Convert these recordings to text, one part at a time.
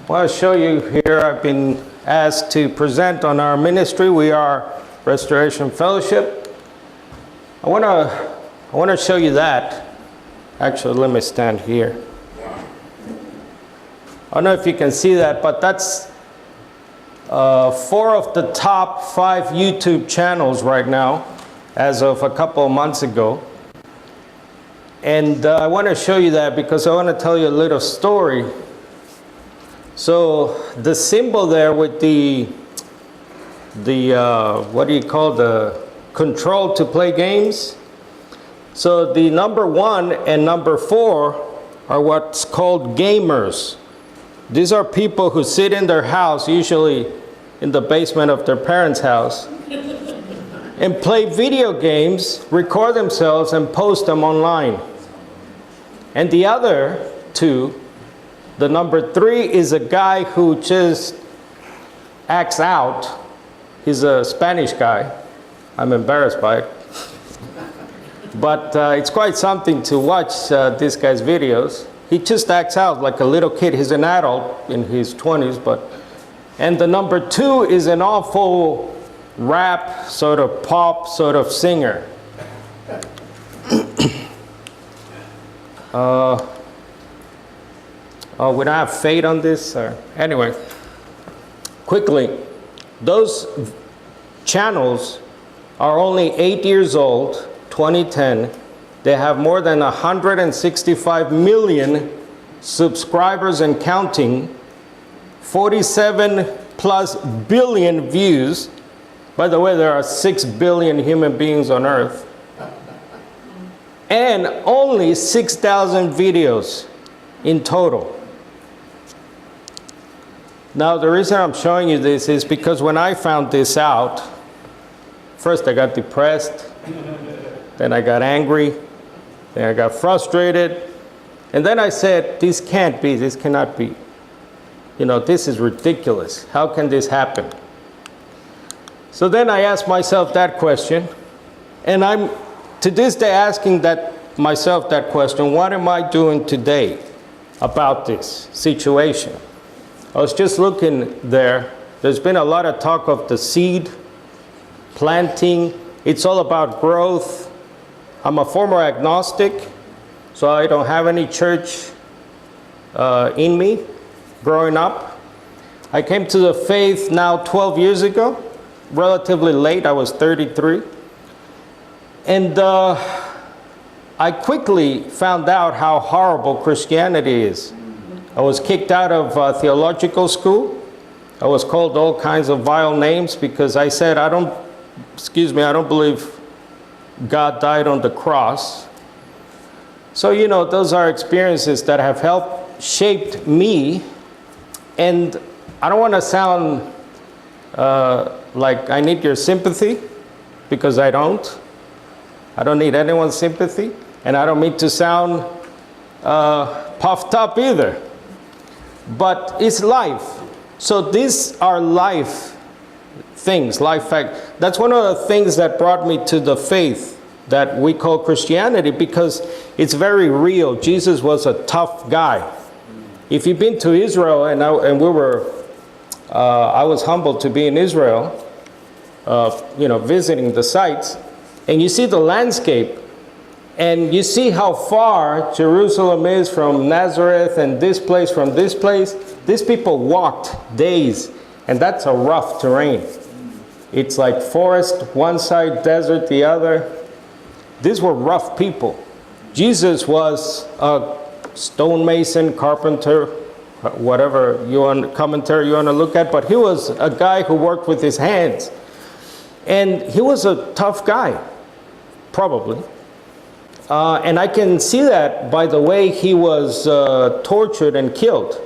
I want to show you here, I've been asked to present on our ministry. We are Restoration Fellowship. I want to show you that. Actually, let me stand here. I don't know if you can see that, but that's 4 of the top 5 YouTube channels right now, as of a couple of months ago. And I want to show you that because I want to tell you a little story. So the symbol there with the what do you call, the control to play games. So the number 1 and number 4 are what's called gamers. These are people who sit in their house, usually in the basement of their parents' house, and play video games, record themselves, and post them online. And the other 2, the number 3 is a guy who just acts out. He's a Spanish guy. I'm embarrassed by it. But it's quite something to watch this guy's videos. He just acts out like a little kid. He's an adult in his 20s, and the number 2 is an awful rap, sort of pop, sort of singer. Oh, we don't have fade on this? Anyway, quickly, those channels are only 8 years old, 2010. They have more than 165 million subscribers and counting, 47 plus billion views. By the way, there are 6 billion human beings on earth. And only 6,000 videos in total. Now, the reason I'm showing you this is because when I found this out, first I got depressed, then I got angry, then I got frustrated, and then I said, this can't be, this cannot be. You know, this is ridiculous. How can this happen? So then I asked myself that question, and I'm to this day asking myself that question, what am I doing today about this situation? I was just looking there. There's been a lot of talk of the seed, planting. It's all about growth. I'm a former agnostic, so I don't have any church in me growing up. I came to the faith now 12 years ago, relatively late. I was 33. And I quickly found out how horrible Christianity is. I was kicked out of theological school. I was called all kinds of vile names because I said, I don't believe God died on the cross. So, you know, those are experiences that have helped shaped me. And I don't want to sound like I need your sympathy, because I don't. I don't need anyone's sympathy. And I don't mean to sound puffed up either. But it's life. So these are life things, life fact. That's one of the things that brought me to the faith that we call Christianity, because it's very real. Jesus was a tough guy. If you've been to Israel, and I was humbled to be in Israel, visiting the sites, and you see the landscape, and you see how far Jerusalem is from Nazareth and this place from this place. These people walked days, and that's a rough terrain. It's like forest one side, desert the other. These were rough people. Jesus was a stonemason, carpenter, whatever commentary you want to look at, but he was a guy who worked with his hands. And he was a tough guy, probably. And I can see that by the way he was tortured and killed.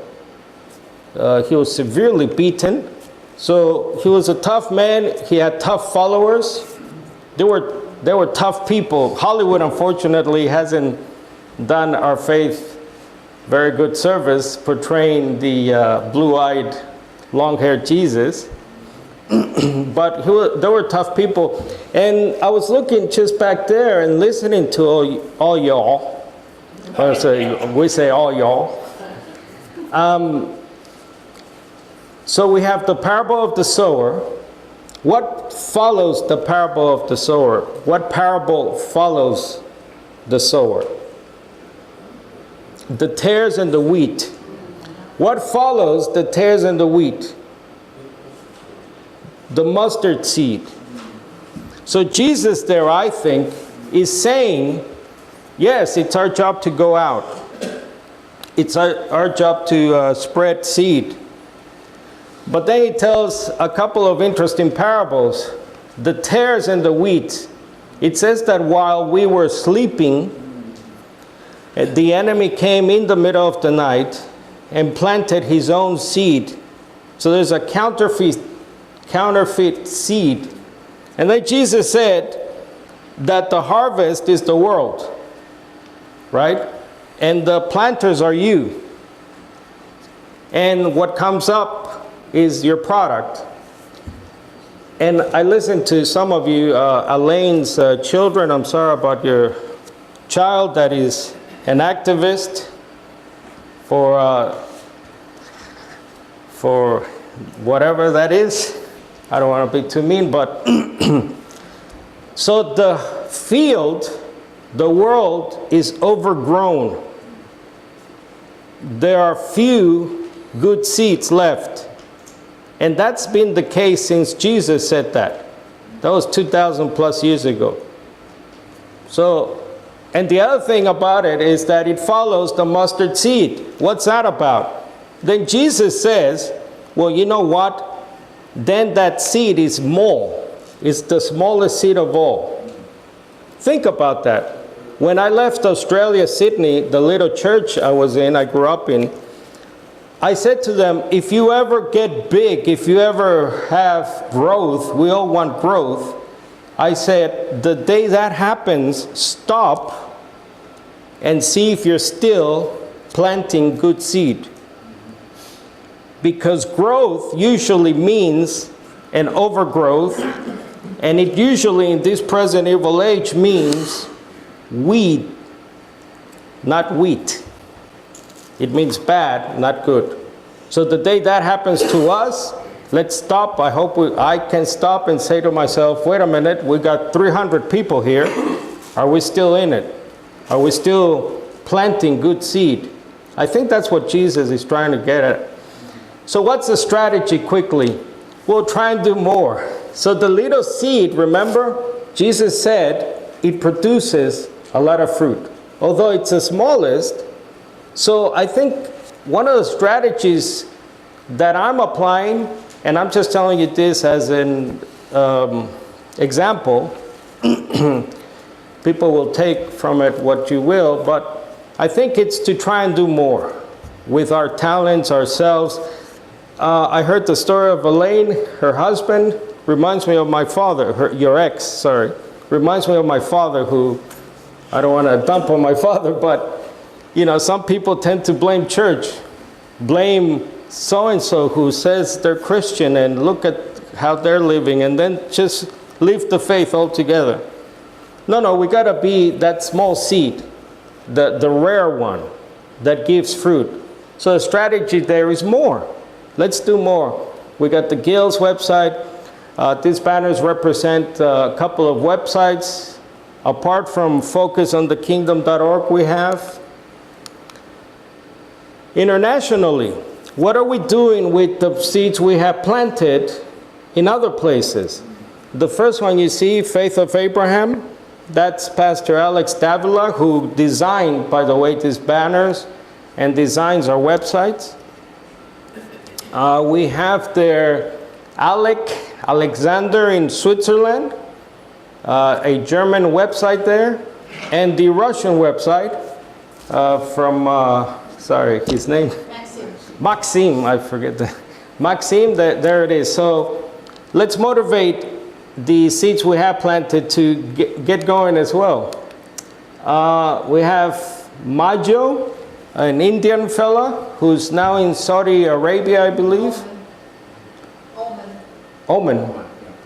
He was severely beaten. So he was a tough man. He had tough followers. They were tough people. Hollywood, unfortunately, hasn't done our faith very good service portraying the blue-eyed, long-haired Jesus. But there were tough people. And I was looking just back there and listening to all y'all. We say all y'all. So we have the parable of the sower. What follows the parable of the sower? What parable follows the sower? The tares and the wheat. What follows the tares and the wheat? The mustard seed. So Jesus there, I think, is saying, yes, it's our job to go out. It's our job to spread seed. But then he tells a couple of interesting parables. The tares and the wheat. It says that while we were sleeping, the enemy came in the middle of the night and planted his own seed. So there's a counterfeit seed. And then Jesus said that the harvest is the world, right? And the planters are you. And what comes up is your product. And I listened to some of you, Elaine's children. I'm sorry about your child that is an activist for whatever that is. I don't want to be too mean, but so the field, the world is overgrown. There are few good seeds left. And that's been the case since Jesus said that. That was 2,000 plus years ago. So, and the other thing about it is that it follows the mustard seed. What's that about? Then Jesus says, well, you know what? Then that seed is small. It's the smallest seed of all. Think about that. When I left Australia, Sydney, the little church I was in, I grew up in, I said to them, if you ever get big, if you ever have growth, we all want growth. I said, the day that happens, stop and see if you're still planting good seed. Because growth usually means an overgrowth, and it usually in this present evil age means weed, not wheat. It means bad, not good. So the day that happens to us, let's stop. I hope I can stop and say to myself, wait a minute, we got 300 people here. Are we still in it? Are we still planting good seed? I think that's what Jesus is trying to get at. So what's the strategy quickly? We'll try and do more. So the little seed, remember, Jesus said it produces a lot of fruit. Although it's the smallest. So I think one of the strategies that I'm applying, and I'm just telling you this as an example, people will take from it what you will, but I think it's to try and do more with our talents, ourselves. I heard the story of Elaine, her husband, reminds me of my father, your ex, sorry, reminds me of my father who, I don't want to dump on my father, but you know, some people tend to blame church, blame so-and-so who says they're Christian and look at how they're living and then just leave the faith altogether. No, we got to be that small seed, the rare one that gives fruit. So the strategy there is more. Let's do more. We got the Guild's website. These banners represent a couple of websites. Apart from focusonthekingdom.org we have. Internationally, what are we doing with the seeds we have planted in other places? The first one you see, Faith of Abraham, that's Pastor Alex Davila, who designed, by the way, these banners and designs our websites. We have there Alexander in Switzerland, a German website there, and the Russian website from, sorry, his name? Maxim, I forget that. Maxim, there it is. So let's motivate the seeds we have planted to get going as well. We have Majo, an Indian fella who's now in Saudi Arabia, I believe. Oman.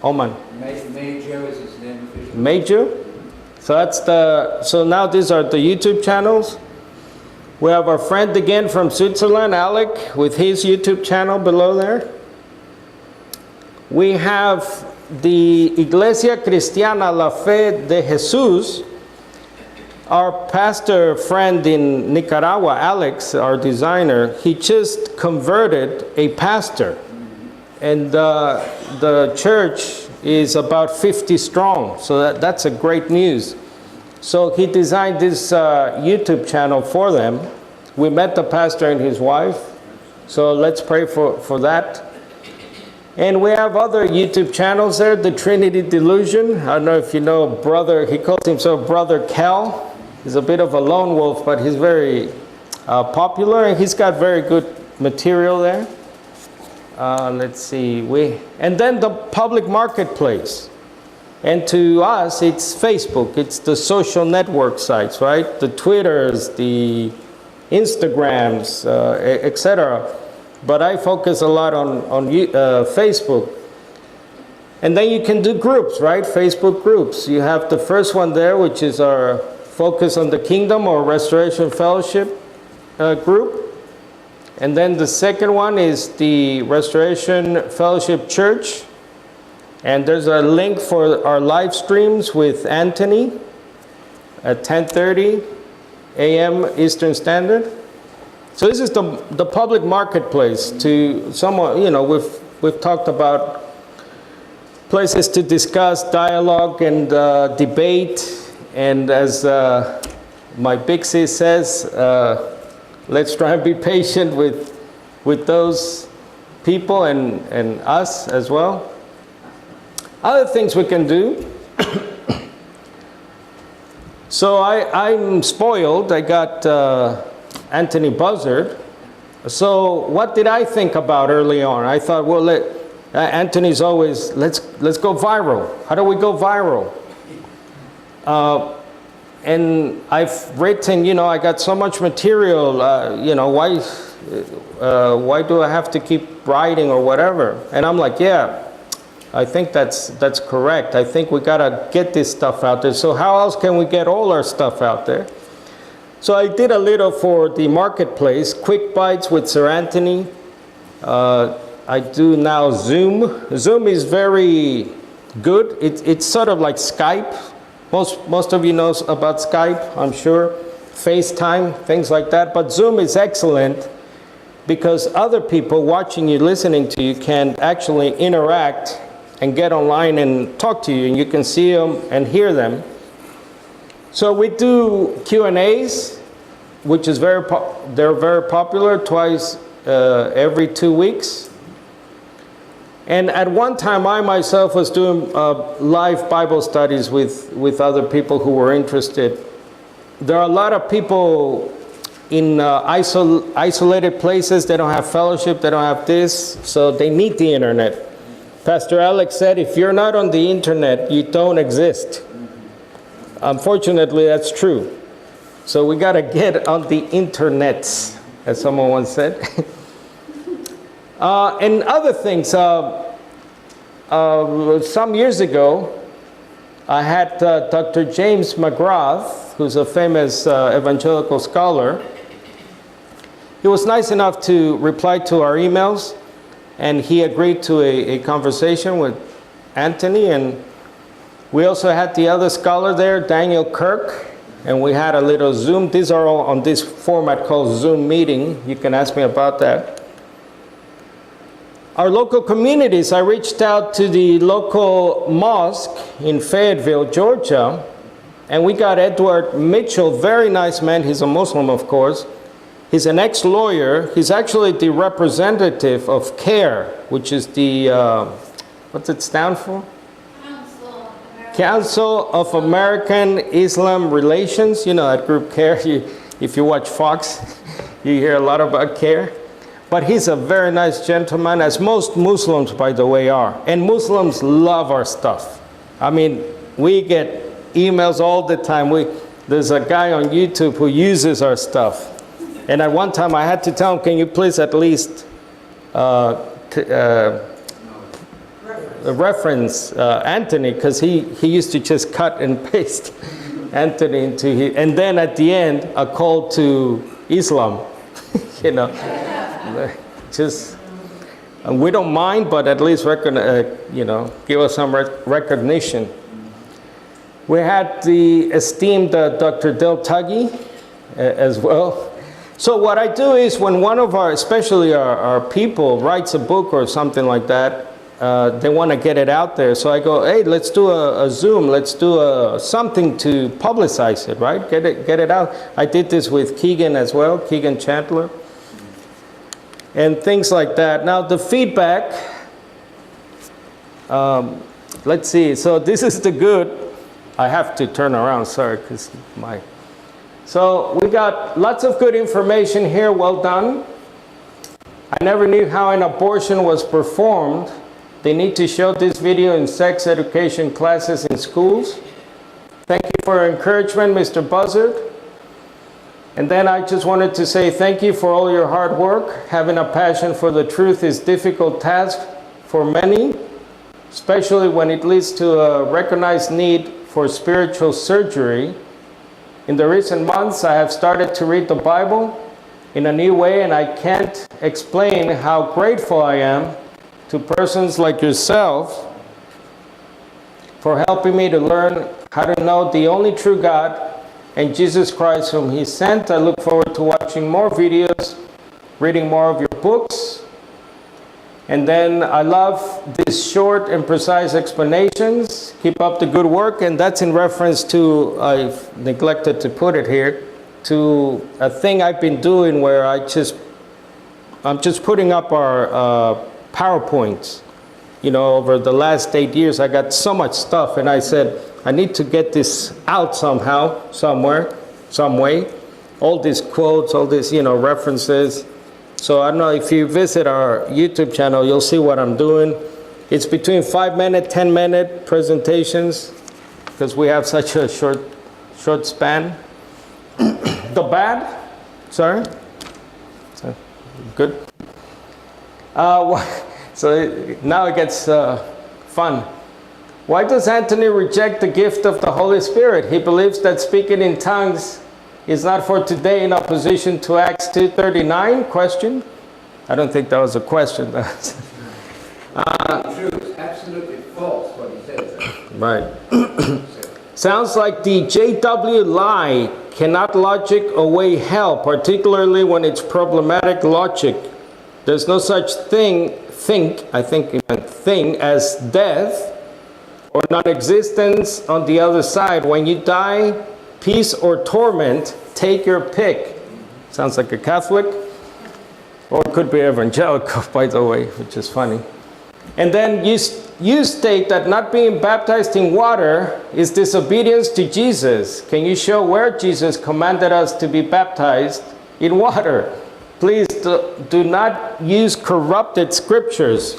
Majo is his name officially. Majo. So now these are the YouTube channels. We have our friend again from Switzerland, Alec, with his YouTube channel below there. We have the Iglesia Cristiana La Fe de Jesus. Our pastor friend in Nicaragua, Alex, our designer, he just converted a pastor. And the church is about 50 strong, so that's a great news. So he designed this YouTube channel for them. We met the pastor and his wife, so let's pray for that. And we have other YouTube channels there, the Trinity Delusion. I don't know if you know brother, he calls himself Brother Cal. He's a bit of a lone wolf, but he's very popular, and he's got very good material there. Let's see, and then the public marketplace. And to us, it's Facebook. It's the social network sites, right? The Twitters, the Instagrams, etc. But I focus a lot on Facebook. And then you can do groups, right? Facebook groups. You have the first one there, which is our Focus on the Kingdom or Restoration Fellowship group. And then the second one is the Restoration Fellowship Church. And there's a link for our live streams with Anthony at 10:30 a.m. Eastern Standard. So this is the public marketplace to someone, you know, we've talked about places to discuss, dialogue, and debate. And as my big sis says, let's try and be patient with those people and us as well. Other things we can do. So I'm spoiled. I got Anthony Buzzard. So what did I think about early on? I thought, well, Anthony's always, let's go viral. How do we go viral? And I've written, you know, I got so much material, you know, why do I have to keep writing or whatever? And I'm like, yeah, I think that's correct. I think we gotta get this stuff out there. So how else can we get all our stuff out there? So I did a little for the marketplace, quick bites with Sir Anthony. I do now Zoom. Zoom is very good. It's sort of like Skype. Most of you know about Skype, I'm sure. FaceTime, things like that. But Zoom is excellent because other people watching you, listening to you, can actually interact and get online and talk to you, and you can see them and hear them. So we do Q&As, which is they're very popular, twice every 2 weeks. And at one time, I myself was doing live Bible studies with other people who were interested. There are a lot of people in isolated places. They don't have fellowship, they don't have this, so they need the internet. Pastor Alex said, if you're not on the internet, you don't exist. Unfortunately, that's true. So we got to get on the internet, as someone once said. And other things, some years ago, I had Dr. James McGrath, who's a famous evangelical scholar. He was nice enough to reply to our emails, and he agreed to a conversation with Anthony. And we also had the other scholar there, Daniel Kirk, and we had a little Zoom. These are all on this format called Zoom meeting. You can ask me about that. Our local communities, I reached out to the local mosque in Fayetteville, Georgia, and we got Edward Mitchell, very nice man. He's a Muslim, of course. He's an ex-lawyer. He's actually the representative of CARE, which is the, what's it stand for? Council of American Islam Relations. You know that group CARE. If you watch Fox, you hear a lot about CARE. But he's a very nice gentleman, as most Muslims, by the way, are. And Muslims love our stuff. I mean, we get emails all the time. There's a guy on YouTube who uses our stuff. And at one time I had to tell him, can you please at least reference Anthony, because he used to just cut and paste Anthony into his, and then at the end, a call to Islam, you know. Just, And we don't mind, but at least give us some recognition. We had the esteemed Dr. Deut as well. So what I do is when one of our, especially our people, writes a book or something like that, they want to get it out there. So I go, hey, let's do a Zoom. Let's do something to publicize it, right? Get it out. I did this with Keegan as well, Keegan Chandler. And things like that. Now the feedback, let's see. So this is the good. I have to turn around, sorry, because So we got lots of good information here. Well done. I never knew how an abortion was performed. They need to show this video in sex education classes in schools. Thank you for your encouragement, Mr. Buzzard. And then I just wanted to say thank you for all your hard work. Having a passion for the truth is a difficult task for many, especially when it leads to a recognized need for spiritual surgery. In the recent months, I have started to read the Bible in a new way, and I can't explain how grateful I am to persons like yourself for helping me to learn how to know the only true God and Jesus Christ whom He sent. I look forward to watching more videos, reading more of your books. And then I love these short and precise explanations. Keep up the good work. And that's in reference to, I've neglected to put it here, to a thing I've been doing where I'm just putting up our PowerPoints. You know, over the last 8 years, I got so much stuff, and I said, I need to get this out somehow, somewhere, some way. All these quotes, all these, references. So I don't know, if you visit our YouTube channel, you'll see what I'm doing. It's between 5-minute, 10-minute presentations, because we have such a short span. The bad? Sorry? So, good. So now it gets fun. Why does Anthony reject the gift of the Holy Spirit? He believes that speaking in tongues is not for today, in opposition to Acts 2:39? Question? I don't think that was a question. True. It's absolutely false what he says. Right. Sounds like the JW lie. Cannot logic away hell, particularly when it's problematic logic. There's no such thing as death or non-existence on the other side. When you die, peace or torment, take your pick. Sounds like a Catholic, or it could be evangelical, by the way, which is funny. And then you state that not being baptized in water is disobedience to Jesus. Can you show where Jesus commanded us to be baptized in water? Please do not use corrupted scriptures.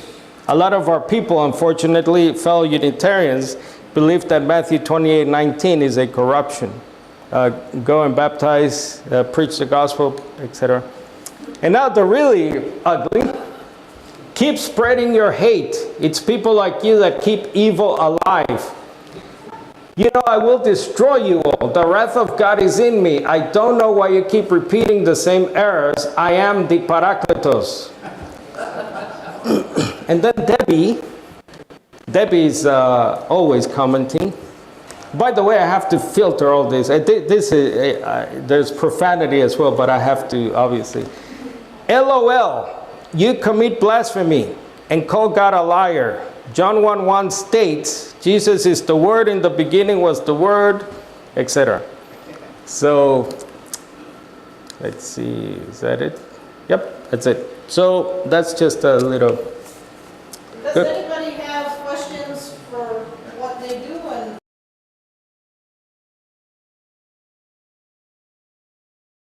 A lot of our people, unfortunately, fellow Unitarians, believe that Matthew 28:19 is a corruption. Go and baptize, preach the gospel, etc. And now the really ugly. Keep spreading your hate. It's people like you that keep evil alive. You know, I will destroy you all. The wrath of God is in me. I don't know why you keep repeating the same errors. I am the Parakletos. And then Debbie's always commenting. By the way, I have to filter all this. There's profanity as well, but I have to, obviously. LOL, you commit blasphemy and call God a liar. John 1:1 states, Jesus is the Word, in the beginning was the Word, etc. So, let's see, is that it? Yep, that's it. So, that's just a little... Does